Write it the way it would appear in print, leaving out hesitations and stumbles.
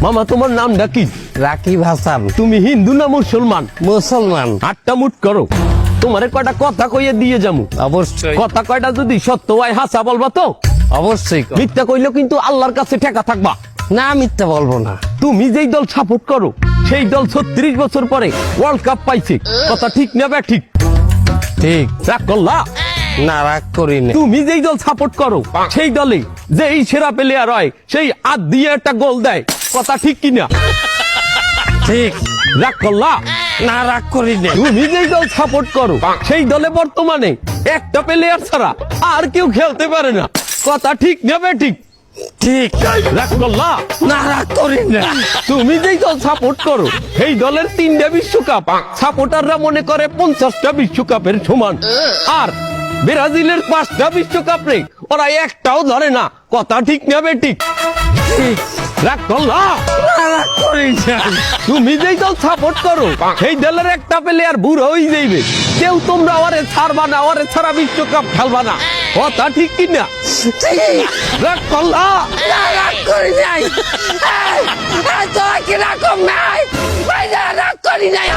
মামা তোমার নামটা কি? রাকিব হাসান। তুমি হিন্দু না মুসলমান? মুসলমান। আটটা মুট করো, তোমারে কয়টা কথা কইয়ে দিয়ে যামু। অবশ্যই কথা কয়টা যদি সত্য হয় হাসা বলবা তো? অবশ্যই মিথ্যা কইলেও কিন্তু আল্লাহর কাছে ঠেকা থাকবা। না, মিথ্যা বলবো না। তুমি যেই দল সাপোর্ট করো সেই দল 36 বছর পরে ওয়ার্ল্ড কাপ পাইছে, কথা ঠিক না বে ঠিক? ঠিক। রাগ করলা? না, রাগ করিনি। তুমি যেই দল সাপোর্ট করো সেই দলে যেই সেরা প্লেয়ার হয় সেই হাত দিয়ে একটা গোল দেয়, কথা ঠিক কিনা? ঠিক। রাগ করলা? না, রাগ করিনি। তুমি যেই দল সাপোর্ট করো সেই দলে বর্তমানে একটা প্লেয়ার ছাড়া আর কেউ খেলতে পারে না, কথা ঠিক নেবে ঠিক? ঠিক। রাগ করলা? না, রাগ করিনি। তুমি যেই দল সাপোর্ট করো সেই দলের 3টা বিশ্বকাপ সাপোর্টাররা মনে করে 50টা বিশ্বকাপের সমান, আর ব্রাজিলের 5টা বিশ্বকাপ রে ওরা একটাও ধরে না, কথা ঠিক নেবে ঠিক? ঠিক। রাগ করলা? না, রাগ করিনি। তুমি যেই দল সাপোর্ট করো সেই দলের একটা প্লেয়ার বুড়ো হয়ে যাইবে, কেউ তোমরা ওরে ছাড়বা না, ওরে ছাড়া বিশ্বকাপ খেলবা না, কথা ঠিক কিনা? ঠিক। রাগ করলা? না, রাগ করিনি। তোরা কি রাগ নাই? রাগ করি নাই।